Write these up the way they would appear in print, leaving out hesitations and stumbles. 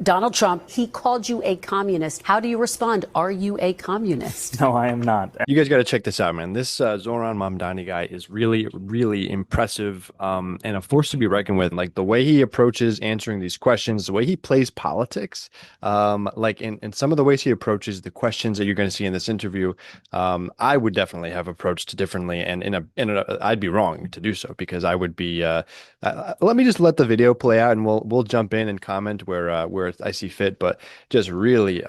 Donald Trump, he called you a communist. How do you respond? Are you a communist? No, I am not. You guys got to check this out, man. This Zohran Mamdani guy is really, really impressive and a force to be reckoned with. Like the way he approaches answering these questions, the way he plays politics, like in some of the ways he approaches the questions that you're going to see in this interview, I would definitely have approached differently, and I'd be wrong to do so because I would be. Let me just let the video play out, and we'll jump in and comment where I see fit. But just really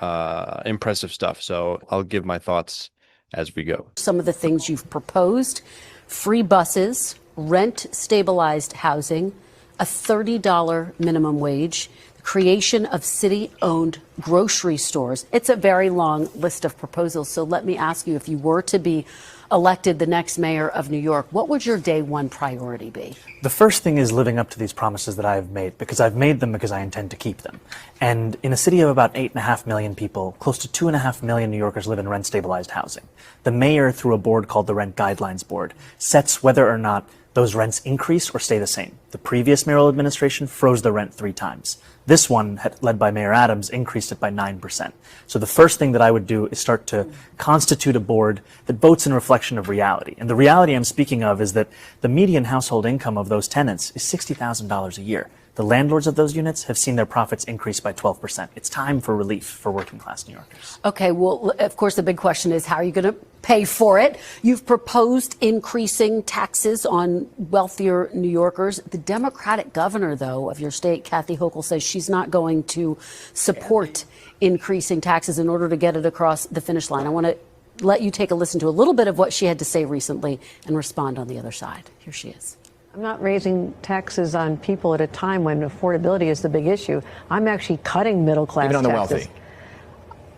impressive stuff. So I'll give my thoughts as we go. Some of the things you've proposed: free buses, rent stabilized housing, a $30 minimum wage, the creation of city-owned grocery stores. It's a very long list of proposals. So let me ask you, if you were to be elected the next mayor of New York, what would your day one priority be? The first thing is living up to these promises that I have made, because I've made them because I intend to keep them. And in a city of about 8.5 million people, close to 2.5 million New Yorkers live in rent-stabilized housing. The mayor, through a board called the Rent Guidelines Board, sets whether or not those rents increase or stay the same. The previous mayoral administration froze the rent 3 times. This one, led by Mayor Adams, increased it by 9%. So the first thing that I would do is start to constitute a board that votes in reflection of reality. And the reality I'm speaking of is that the median household income of those tenants is $60,000 a year. The landlords of those units have seen their profits increase by 12%. It's time for relief for working class New Yorkers. Okay, well, of course, the big question is, how are you going to pay for it? You've proposed increasing taxes on wealthier New Yorkers. The Democratic governor, though, of your state, Kathy Hochul, says she's not going to support increasing taxes in order to get it across the finish line. I want to let you take a listen to a little bit of what she had to say recently and respond on the other side. Here she is. I'm not raising taxes on people at a time when affordability is the big issue. I'm actually cutting middle class taxes. Even on the wealthy.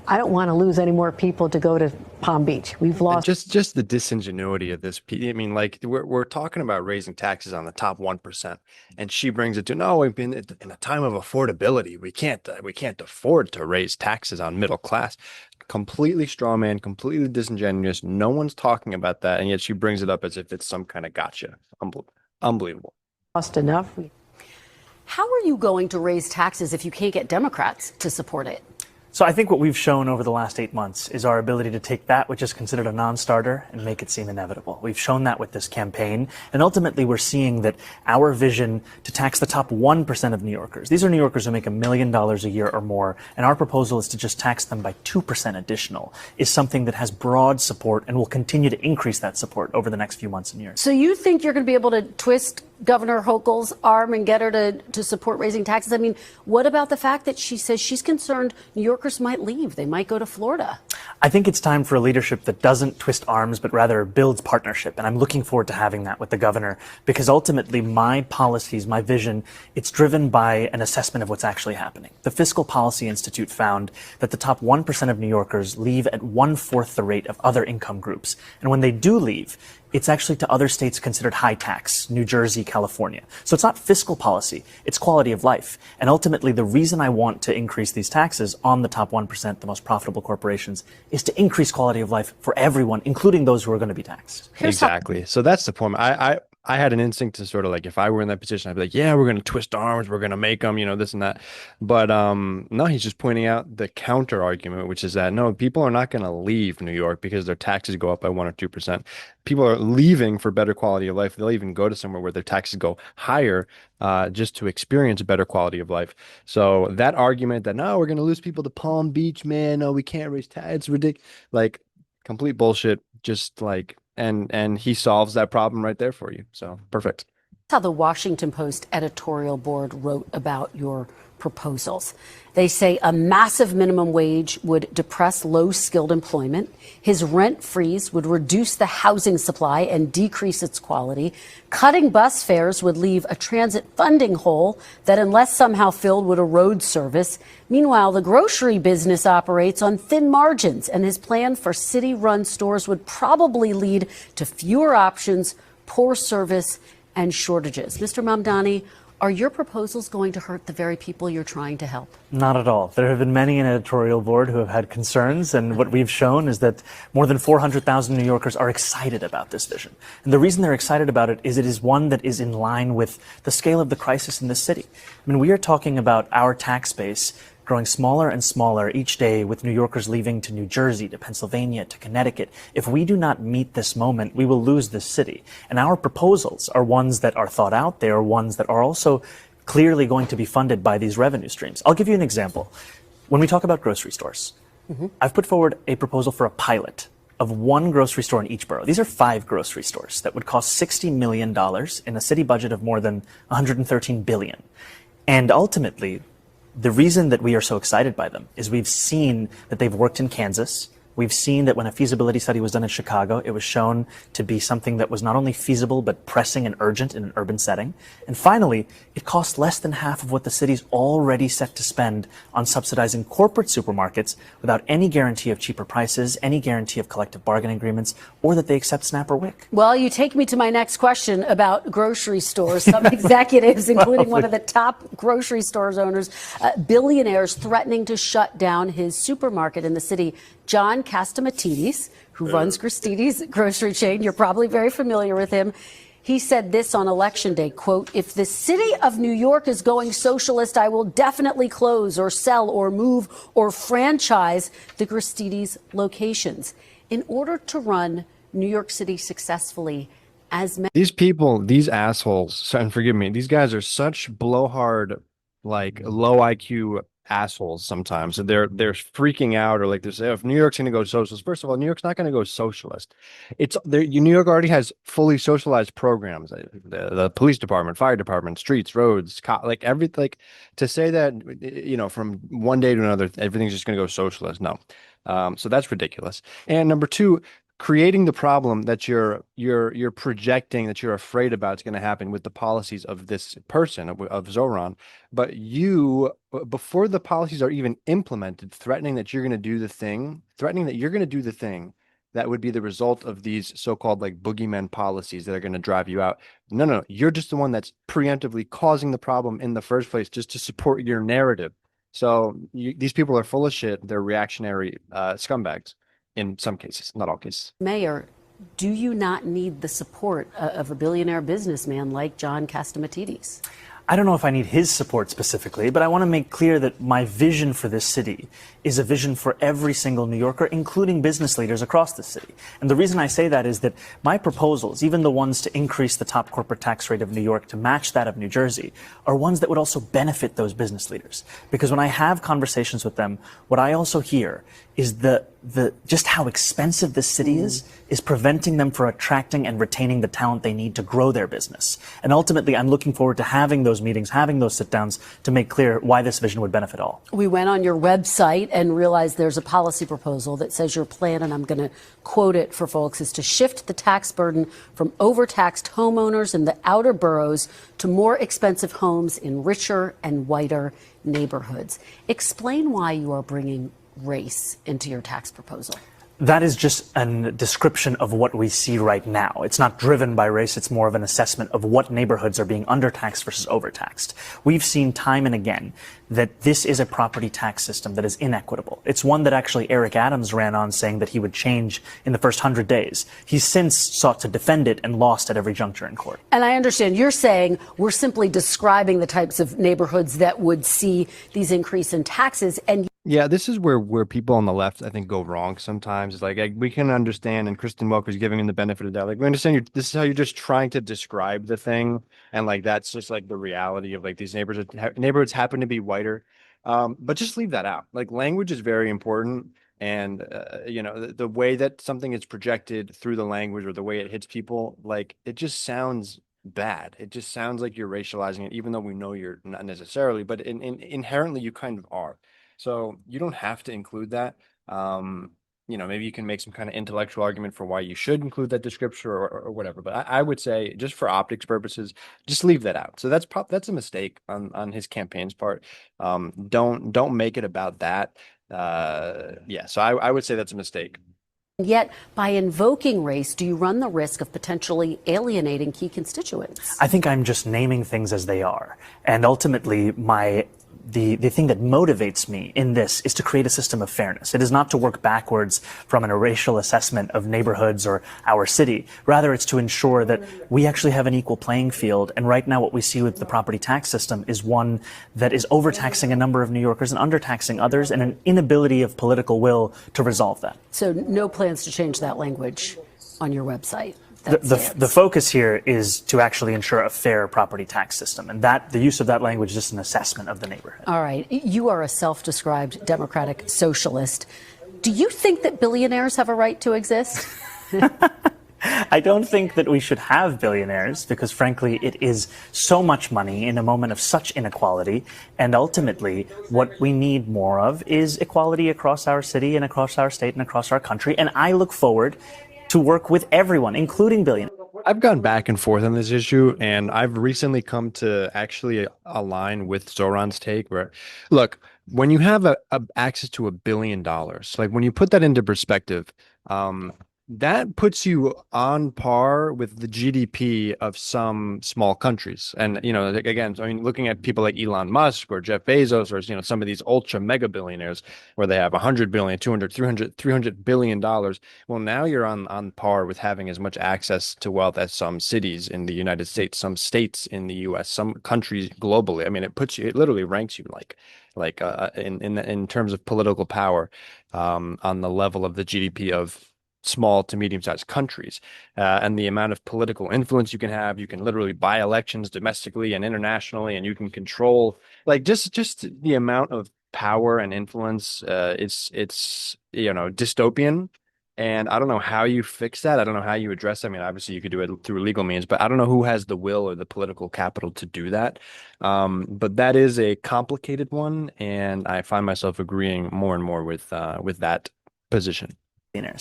I don't want to lose any more people to go to Palm Beach. We've lost. Just the disingenuity of this. I mean, like we're talking about raising taxes on the top 1%, and she brings it to, no, we've been in a time of affordability. We can't afford to raise taxes on middle class. Completely straw man, completely disingenuous. No one's talking about that, and yet she brings it up as if it's some kind of gotcha. Unbelievable. Lost enough. How are you going to raise taxes if you can't get Democrats to support it? So I think what we've shown over the last 8 months is our ability to take that which is considered a non-starter and make it seem inevitable. We've shown that with this campaign, and ultimately we're seeing that our vision to tax the top 1% of New Yorkers, these are New Yorkers who make $1 million a year or more, and our proposal is to just tax them by 2% additional, is something that has broad support and will continue to increase that support over the next few months and years. So you think you're going to be able to twist Governor Hochul's arm and get her to support raising taxes? I mean, what about the fact that she says she's concerned New Yorkers might leave? They might go to Florida. I think it's time for a leadership that doesn't twist arms, but rather builds partnership. And I'm looking forward to having that with the governor, because ultimately my policies, my vision, it's driven by an assessment of what's actually happening. The Fiscal Policy Institute found that the top 1% of New Yorkers leave at 1/4 the rate of other income groups. And when they do leave, it's actually to other states considered high tax, New Jersey, California. So it's not fiscal policy, it's quality of life. And ultimately, the reason I want to increase these taxes on the top 1%, the most profitable corporations, is to increase quality of life for everyone, including those who are going to be taxed. Exactly. So that's the point. I had an instinct to sort of like, if I were in that position, I'd be like, yeah, we're going to twist arms, we're going to make them, this and that. But no, he's just pointing out the counter argument, which is that no, people are not going to leave New York because their taxes go up by 1 or 2%. People are leaving for better quality of life. They'll even go to somewhere where their taxes go higher just to experience a better quality of life. So that argument that no, we're going to lose people to Palm Beach, man, no, we can't raise taxes, it's ridiculous. Like complete bullshit. Just like, and he solves that problem right there for you. So perfect. That's how the Washington Post editorial board wrote about your proposals. They say a massive minimum wage would depress low-skilled employment. His rent freeze would reduce the housing supply and decrease its quality. Cutting bus fares would leave a transit funding hole that, unless somehow filled, would erode service. Meanwhile, the grocery business operates on thin margins, and his plan for city-run stores would probably lead to fewer options, poor service, and shortages. Mr. Mamdani, are your proposals going to hurt the very people you're trying to help? Not at all. There have been many in editorial board who have had concerns, and what we've shown is that more than 400,000 New Yorkers are excited about this vision. And the reason they're excited about it is one that is in line with the scale of the crisis in this city. I mean, we are talking about our tax base growing smaller and smaller each day, with New Yorkers leaving to New Jersey, to Pennsylvania, to Connecticut. If we do not meet this moment, we will lose this city. And our proposals are ones that are thought out. They are ones that are also clearly going to be funded by these revenue streams. I'll give you an example. When we talk about grocery stores, I've put forward a proposal for a pilot of one grocery store in each borough. These are 5 grocery stores that would cost $60 million in a city budget of more than $113 billion. And ultimately, the reason that we are so excited by them is we've seen that they've worked in Kansas. We've seen that when a feasibility study was done in Chicago, it was shown to be something that was not only feasible, but pressing and urgent in an urban setting. And finally, it costs less than half of what the city's already set to spend on subsidizing corporate supermarkets without any guarantee of cheaper prices, any guarantee of collective bargaining agreements, or that they accept SNAP or WIC. Well, you take me to my next question about grocery stores. Some executives, including one of the top grocery stores owners, Billionaires, threatening to shut down his supermarket in the city. John Catsimatidis, who runs Christie's grocery chain, you're probably very familiar with him. He said this on Election Day, quote, "If the city of New York is going socialist, I will definitely close or sell or move or franchise the Christie's locations." In order to run New York City successfully, as many These people, these assholes, and forgive me, these guys are such blowhard, like low IQ assholes sometimes. So they're freaking out, or like they say, if New York's going to go socialist, first of all, New York's not going to go socialist. It's there. New York already has fully socialized programs, the police department, fire department, streets, roads, like everything. Like, to say that, you know, from one day to another, everything's just going to go socialist. No. So that's ridiculous. And number two, creating the problem that you're projecting, that you're afraid about is going to happen with the policies of this person, of Zohran. But you, before the policies are even implemented, threatening that you're going to do the thing, that would be the result of these so-called like boogeyman policies that are going to drive you out. No, you're just the one that's preemptively causing the problem in the first place, just to support your narrative. So these people are full of shit. They're reactionary scumbags. In some cases, not all cases. Mayor, do you not need the support of a billionaire businessman like John Catsimatidis? I don't know if I need his support specifically, but I want to make clear that my vision for this city is a vision for every single New Yorker, including business leaders across the city. And the reason I say that is that my proposals, even the ones to increase the top corporate tax rate of New York to match that of New Jersey, are ones that would also benefit those business leaders. Because when I have conversations with them, what I also hear is the just how expensive this city is preventing them from attracting and retaining the talent they need to grow their business. And ultimately, I'm looking forward to having those meetings, having those sit-downs to make clear why this vision would benefit all. We went on your website and realized there's a policy proposal that says your plan, and I'm going to quote it for folks, is to shift the tax burden from overtaxed homeowners in the outer boroughs to more expensive homes in richer and whiter neighborhoods. Explain why you are bringing race into your tax proposal. That is just a description of what we see right now. It's not driven by race. It's more of an assessment of what neighborhoods are being undertaxed versus overtaxed. We've seen time and again that this is a property tax system that is inequitable. It's one that actually Eric Adams ran on, saying that he would change in the first 100 days. He's since sought to defend it and lost at every juncture in court. And I understand you're saying we're simply describing the types of neighborhoods that would see these increase in taxes. And yeah, this is where people on the left, I think, go wrong sometimes. It's like we can understand, and Kristen Welker is giving him the benefit of the doubt. Like, we understand this is how you're just trying to describe the thing, and like that's just like the reality of like these neighborhoods happen to be whiter, but just leave that out. Like, language is very important, and you know, the way that something is projected through the language or the way it hits people, like, it just sounds bad. It just sounds like you're racializing it, even though we know you're not necessarily, but inherently you kind of are. So you don't have to include that. You know, maybe you can make some kind of intellectual argument for why you should include that description or whatever. But I would say, just for optics purposes, just leave that out. So that's a mistake on his campaign's part. Don't make it about that. Yeah, so I would say that's a mistake. Yet, by invoking race, do you run the risk of potentially alienating key constituents? I think I'm just naming things as they are. And ultimately, my the thing that motivates me in this is to create a system of fairness. It is not to work backwards from a racial assessment of neighborhoods or our city. Rather, it's to ensure that we actually have an equal playing field. And right now what we see with the property tax system is one that is overtaxing a number of New Yorkers and undertaxing others, and an inability of political will to resolve that. So no plans to change that language on your website? The focus here is to actually ensure a fair property tax system, and that the use of that language is just an assessment of the neighborhood. All right. You are a self-described democratic socialist. Do you think that billionaires have a right to exist? I don't think that we should have billionaires because, frankly, it is so much money in a moment of such inequality. And ultimately, what we need more of is equality across our city and across our state and across our country. And I look forward to work with everyone, including billionaires. I've gone back and forth on this issue, and I've recently come to actually align with Zohran's take. Where, look, when you have access to $1 billion, like when you put that into perspective, that puts you on par with the GDP of some small countries. And, you know, again, I mean, looking at people like Elon Musk or Jeff Bezos or, you know, some of these ultra mega billionaires where they have 100 billion, 200, 300 billion dollars. Well, now you're on par with having as much access to wealth as some cities in the United States, some states in the US, some countries globally. I mean, it literally ranks you in terms of political power, on the level of the GDP of small to medium-sized countries, and the amount of political influence you can have. You can literally buy elections domestically and internationally, and you can control, like, just the amount of power and influence. It's you know, dystopian, and I don't know how you fix that. I don't know how you address it. I mean, obviously you could do it through legal means, but I don't know who has the will or the political capital to do that. But that is a complicated one, and I find myself agreeing more and more with that position.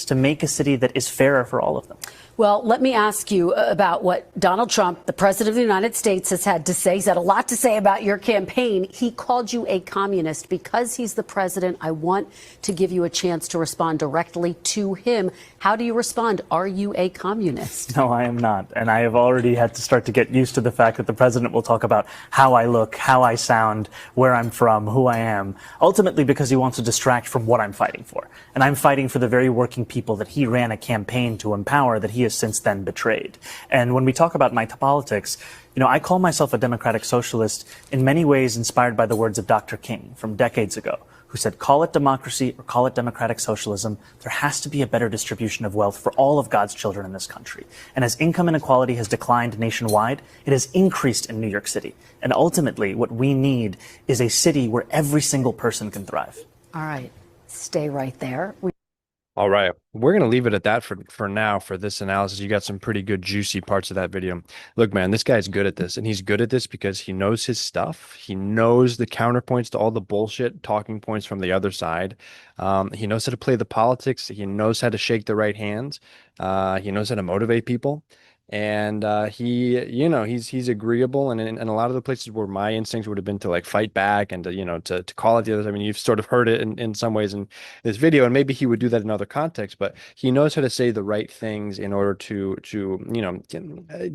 To make a city that is fairer for all of them. Well, let me ask you about what Donald Trump, the president of the United States, has had to say. He's had a lot to say about your campaign. He called you a communist. Because he's the president, I want to give you a chance to respond directly to him. How do you respond? Are you a communist? No, I am not. And I have already had to start to get used to the fact that the president will talk about how I look, how I sound, where I'm from, who I am, ultimately because he wants to distract from what I'm fighting for. And I'm fighting for the very working people that he ran a campaign to empower that he has since then betrayed. And when we talk about my politics, you know, I call myself a democratic socialist in many ways inspired by the words of Dr. King from decades ago, who said, call it democracy or call it democratic socialism, there has to be a better distribution of wealth for all of God's children in this country. And as income inequality has declined nationwide, it has increased in New York City. And ultimately, what we need is a city where every single person can thrive. All right. Stay right there. All right. We're going to leave it at that for now for this analysis. You got some pretty good juicy parts of that video. Look, man, this guy's good at this, and he's good at this because he knows his stuff. He knows the counterpoints to all the bullshit talking points from the other side. He knows how to play the politics. He knows how to shake the right hands. He knows how to motivate people. And he's agreeable, and in a lot of the places where my instincts would have been to like fight back and to call it the others. I mean, you've sort of heard it in some ways in this video, and maybe he would do that in other contexts, but he knows how to say the right things in order to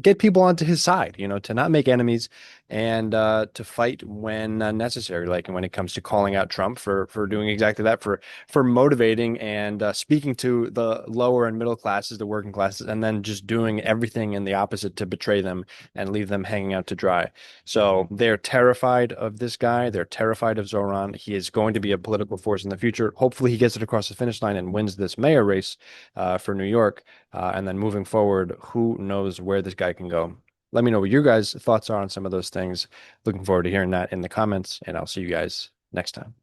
get people onto his side, to not make enemies and to fight when necessary, like when it comes to calling out Trump for doing exactly that, for motivating and speaking to the lower and middle classes, the working classes, and then just doing everything in the opposite to betray them and leave them hanging out to dry. So they're terrified of this guy. They're terrified of Zohran. He is going to be a political force in the future. Hopefully he gets it across the finish line and wins this mayor race for New York. And then moving forward, who knows where this guy can go. Let me know what your guys' thoughts are on some of those things. Looking forward to hearing that in the comments, and I'll see you guys next time.